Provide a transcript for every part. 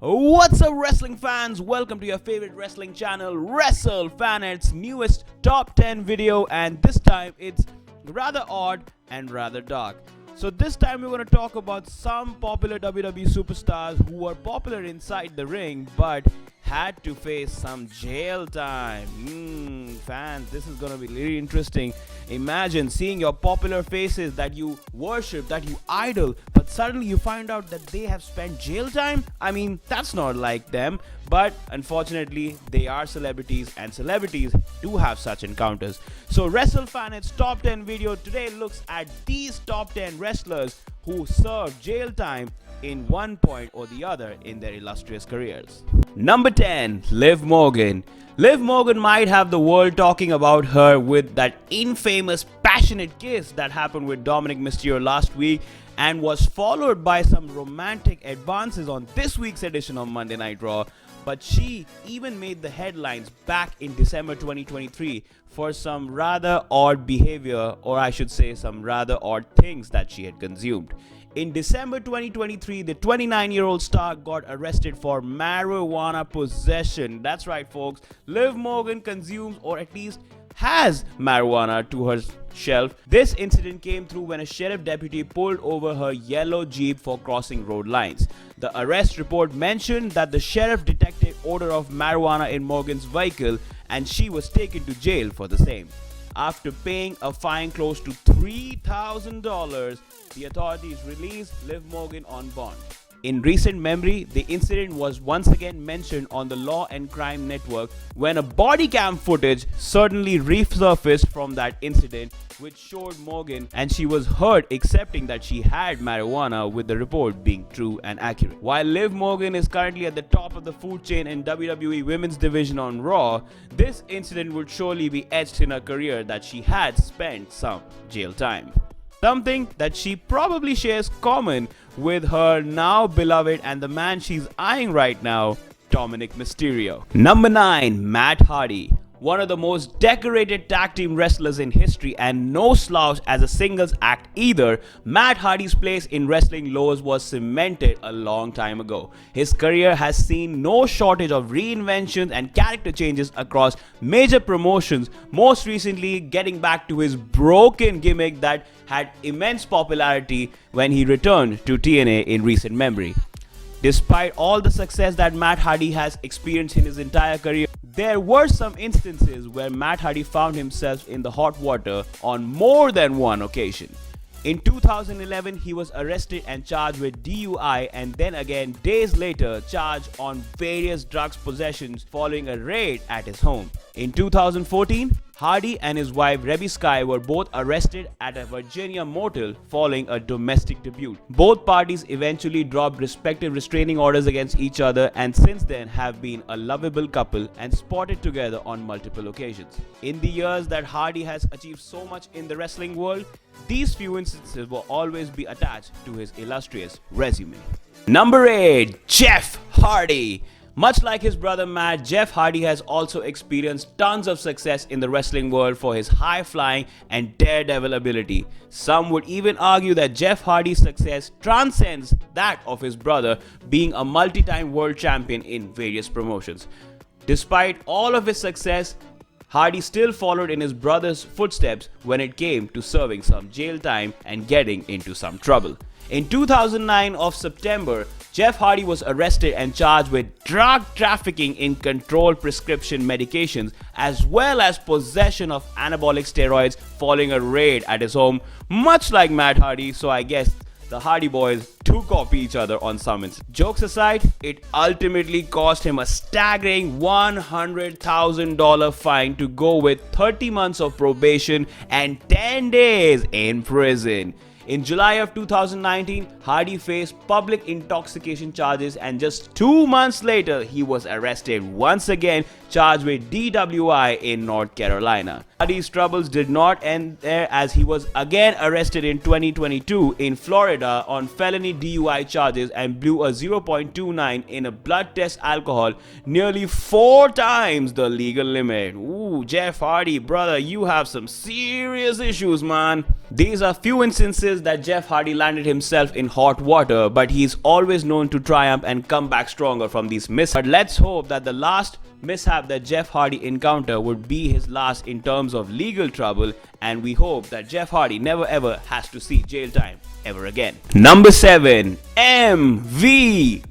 What's up, wrestling fans? Welcome to your favorite wrestling channel, Wrestlefanet's newest top 10 video, and this time it's rather odd and rather dark. So this time we're going to talk about some popular WWE superstars who were popular inside the ring but had to face some jail time. Fans, this is going to be really interesting. Imagine seeing your popular faces that you worship, that you idol, but suddenly you find out that they have spent jail time. I mean, that's not like them, but unfortunately they are celebrities and celebrities do have such encounters. So Wrestlefanet's top 10 video today looks at these top 10 wrestlers who served jail time in one point or the other in their illustrious careers. Number 10, Liv Morgan. Liv Morgan might have the world talking about her with that infamous passionate kiss that happened with Dominic Mysterio last week and was followed by some romantic advances on this week's edition of Monday Night Raw. But she even made the headlines back in December 2023 for some rather odd behavior, or I should say some rather odd things that she had consumed. In December 2023, the 29-year-old star got arrested for marijuana possession. That's right, folks. Liv Morgan consumes, or at least has, marijuana to her shelf. This incident came through when a sheriff deputy pulled over her yellow Jeep for crossing road lines. The arrest report mentioned that the sheriff detected odor of marijuana in Morgan's vehicle and she was taken to jail for the same. After paying a fine close to $3,000, the authorities released Liv Morgan on bond. In recent memory, the incident was once again mentioned on the Law and Crime Network when a body cam footage suddenly resurfaced from that incident, which showed Morgan and she was heard accepting that she had marijuana, with the report being true and accurate. While Liv Morgan is currently at the top of the food chain in WWE Women's Division on Raw, this incident would surely be etched in her career that she had spent some jail time. Something that she probably shares common with her now beloved and the man she's eyeing right now, Dominic Mysterio. Number 9, Matt Hardy. One of the most decorated tag team wrestlers in history and no slouch as a singles act either, Matt Hardy's place in wrestling lores was cemented a long time ago. His career has seen no shortage of reinventions and character changes across major promotions, most recently getting back to his broken gimmick that had immense popularity when he returned to TNA in recent memory. Despite all the success that Matt Hardy has experienced in his entire career, there were some instances where Matt Hardy found himself in the hot water on more than one occasion. In 2011, he was arrested and charged with DUI, and then again days later charged on various drugs possessions following a raid at his home. In 2014, Hardy and his wife Rebby Sky were both arrested at a Virginia motel following a domestic dispute. Both parties eventually dropped respective restraining orders against each other and since then have been a lovable couple and spotted together on multiple occasions. In the years that Hardy has achieved so much in the wrestling world, these few instances will always be attached to his illustrious resume. Number 8, Jeff Hardy. Much like his brother Matt, Jeff Hardy has also experienced tons of success in the wrestling world for his high-flying and daredevil ability. Some would even argue that Jeff Hardy's success transcends that of his brother, being a multi-time world champion in various promotions. Despite all of his success, Hardy still followed in his brother's footsteps when it came to serving some jail time and getting into some trouble. In 2009 of September, Jeff Hardy was arrested and charged with drug trafficking in controlled prescription medications as well as possession of anabolic steroids following a raid at his home, much like Matt Hardy, so I guess the Hardy boys do copy each other on summons. Jokes aside, it ultimately cost him a staggering $100,000 fine to go with 30 months of probation and 10 days in prison. In July of 2019, Hardy faced public intoxication charges and just 2 months later, he was arrested once again, charged with DWI in North Carolina. Hardy's troubles did not end there, as he was again arrested in 2022 in Florida on felony DUI charges and blew a 0.29 in a blood test alcohol, nearly 4 times the legal limit. Ooh, Jeff Hardy, brother, you have some serious issues, man. These are few instances that Jeff Hardy landed himself in hot water, but he's always known to triumph and come back stronger from these mishaps. But let's hope that the last mishap that Jeff Hardy encountered would be his last in terms of legal trouble, and we hope that Jeff Hardy never ever has to see jail time ever again. Number 7, MVP.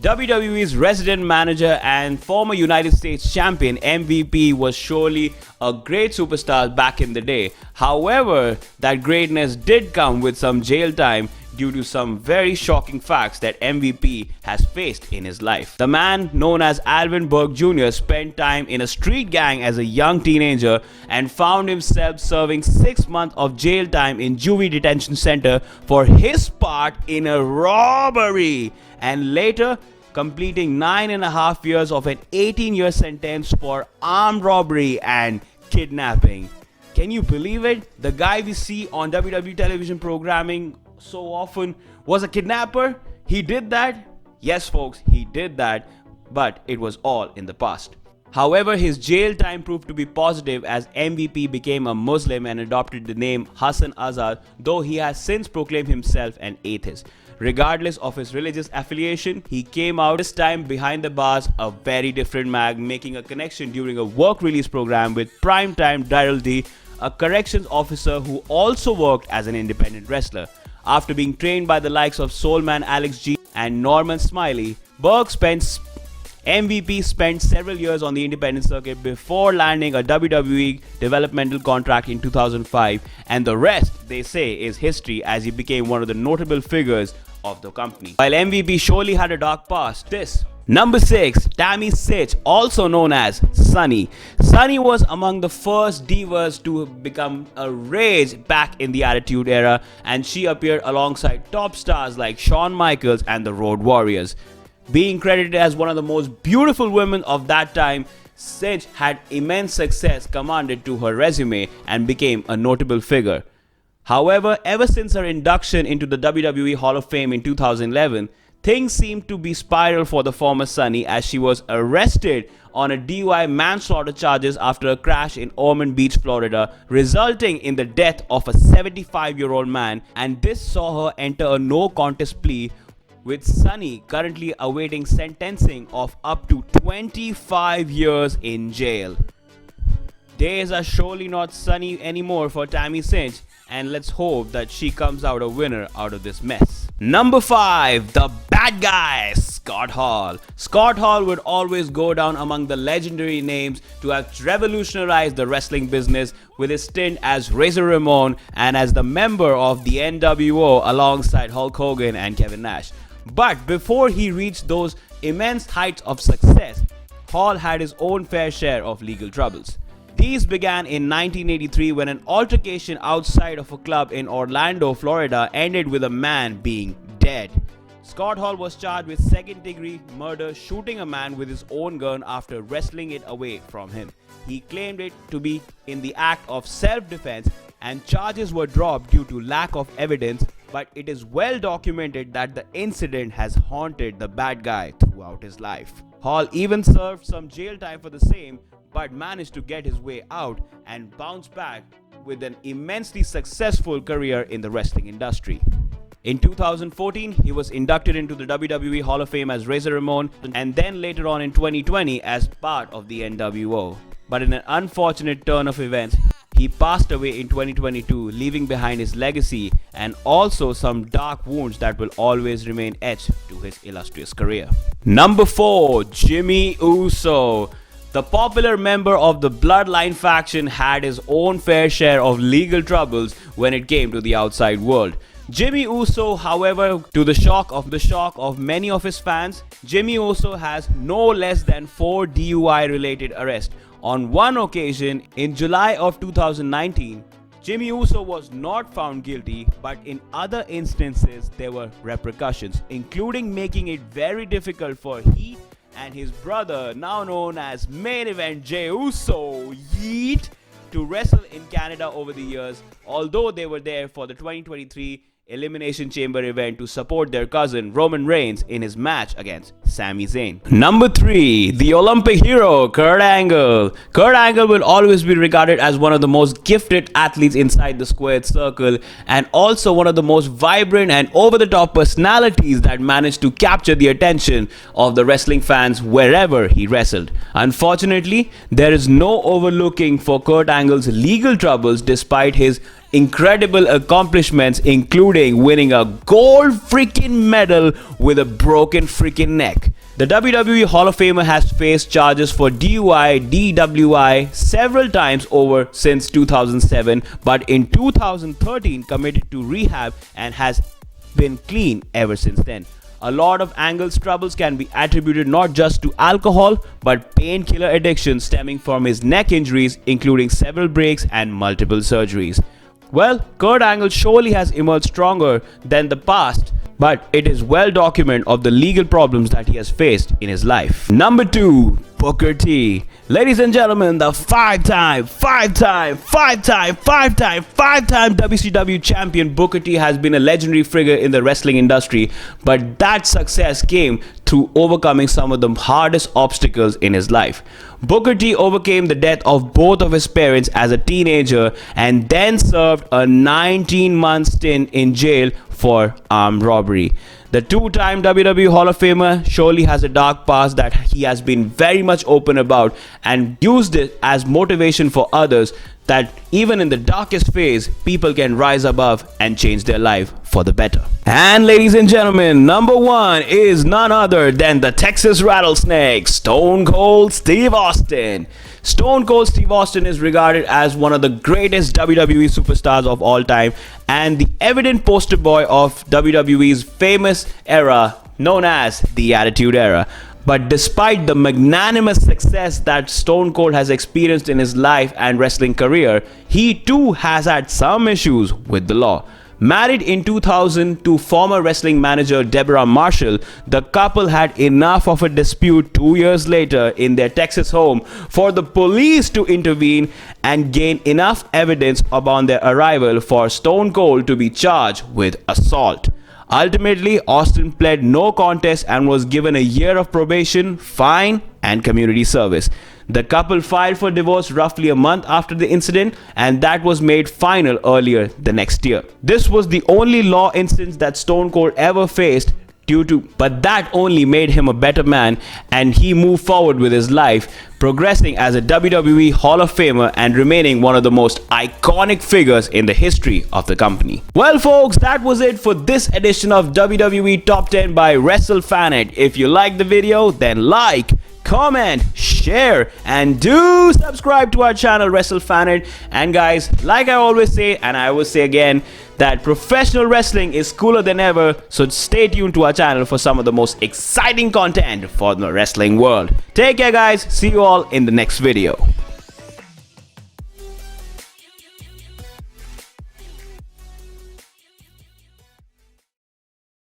WWE's resident manager and former United States champion MVP was surely a great superstar back in the day. However, that greatness did come with some jail time due to some very shocking facts that MVP has faced in his life. The man known as Alvin Burke Jr. spent time in a street gang as a young teenager and found himself serving 6 months of jail time in Juvie Detention Center for his part in a robbery, and later completing 9.5 years of an 18-year sentence for armed robbery and kidnapping. Can you believe it? The guy we see on WWE television programming so often was a kidnapper. He did that. Yes, folks, he did that, but it was all in the past. However, his jail time proved to be positive, as MVP became a Muslim and adopted the name Hassan Azad, though he has since proclaimed himself an atheist. Regardless of his religious affiliation, he came out this time behind the bars a very different man, making a connection during a work release program with primetime Daryl D, a corrections officer who also worked as an independent wrestler. After being trained by the likes of Soulman Alex G and Norman Smiley, MVP spent several years on the independent circuit before landing a WWE developmental contract in 2005, and the rest, they say, is history, as he became one of the notable figures of the company. While MVP surely had a dark past, Number 6, Tammy Sytch, also known as Sunny. Sunny was among the first divas to become a rage back in the Attitude Era, and she appeared alongside top stars like Shawn Michaels and the Road Warriors. Being credited as one of the most beautiful women of that time, Sytch had immense success commanded to her resume and became a notable figure. However, ever since her induction into the WWE Hall of Fame in 2011, things seemed to be spiral for the former Sunny, as she was arrested on a DUI manslaughter charges after a crash in Ormond Beach, Florida, resulting in the death of a 75-year-old man, and this saw her enter a no contest plea, with Sunny currently awaiting sentencing of up to 25 years in jail. Days are surely not sunny anymore for Tammy Sytch, and let's hope that she comes out a winner out of this mess. Number 5, the bad guy, Scott Hall. Scott Hall would always go down among the legendary names to have revolutionized the wrestling business with his stint as Razor Ramon and as the member of the NWO alongside Hulk Hogan and Kevin Nash. But before he reached those immense heights of success, Hall had his own fair share of legal troubles. These began in 1983 when an altercation outside of a club in Orlando, Florida ended with a man being dead. Scott Hall was charged with second-degree murder, shooting a man with his own gun after wrestling it away from him. He claimed it to be in the act of self-defense, and charges were dropped due to lack of evidence, but it is well documented that the incident has haunted the bad guy throughout his life. Hall even served some jail time for the same, but managed to get his way out and bounce back with an immensely successful career in the wrestling industry. In 2014, he was inducted into the WWE Hall of Fame as Razor Ramon, and then later on in 2020 as part of the NWO. But in an unfortunate turn of events, he passed away in 2022, leaving behind his legacy and also some dark wounds that will always remain etched to his illustrious career. Number 4, Jimmy Uso. The popular member of the Bloodline faction had his own fair share of legal troubles when it came to the outside world. Jimmy Uso, however, to the shock of many of his fans, Jimmy Uso has no less than 4 DUI related arrests. On one occasion, in July of 2019, Jimmy Uso was not found guilty, but in other instances there were repercussions, including making it very difficult for he and his brother, now known as Main Event Jey Uso, Yeet, to wrestle in Canada over the years, although they were there for the 2023 Elimination Chamber event to support their cousin Roman Reigns in his match against Sami Zayn. Number 3, the Olympic hero Kurt Angle. Kurt Angle will always be regarded as one of the most gifted athletes inside the squared circle, and also one of the most vibrant and over-the-top personalities that managed to capture the attention of the wrestling fans wherever he wrestled. Unfortunately, there is no overlooking for Kurt Angle's legal troubles despite his incredible accomplishments, including winning a gold freaking medal with a broken freaking neck. The WWE Hall of Famer has faced charges for DUI, DWI several times over since 2007, but in 2013 committed to rehab and has been clean ever since then. A lot of Angle's troubles can be attributed not just to alcohol, but painkiller addiction stemming from his neck injuries, including several breaks and multiple surgeries. Well, Kurt Angle surely has emerged stronger than the past, but it is well documented of the legal problems that he has faced in his life. Number 2, Booker T. Ladies and gentlemen, the five-time WCW champion Booker T has been a legendary figure in the wrestling industry, but that success came through overcoming some of the hardest obstacles in his life. Booker T overcame the death of both of his parents as a teenager and then served a 19-month stint in jail for armed robbery. The two-time WWE Hall of Famer surely has a dark past that he has been very much open about and used it as motivation for others, that even in the darkest phase, people can rise above and change their life for the better. And ladies and gentlemen, number 1 is none other than the Texas Rattlesnake, Stone Cold Steve Austin. Stone Cold Steve Austin is regarded as one of the greatest WWE superstars of all time and the evident poster boy of WWE's famous era known as the Attitude Era. But despite the magnanimous success that Stone Cold has experienced in his life and wrestling career, he too has had some issues with the law. Married in 2000 to former wrestling manager Deborah Marshall, the couple had enough of a dispute 2 years later in their Texas home for the police to intervene and gain enough evidence upon their arrival for Stone Cold to be charged with assault. Ultimately, Austin pled no contest and was given a year of probation, fine, and community service. The couple filed for divorce roughly a month after the incident, and that was made final earlier the next year. This was the only law instance that Stone Cold ever faced, but that only made him a better man, and he moved forward with his life, progressing as a WWE Hall of Famer and remaining one of the most iconic figures in the history of the company. Well folks, that was it for this edition of WWE Top 10 by Wrestlefanent. If you liked the video, then like, comment, share, and do subscribe to our channel Wrestlefanent. And guys, like I always say, and I will say again, that professional wrestling is cooler than ever, so stay tuned to our channel for some of the most exciting content for the wrestling world. Take care guys, see you all in the next video.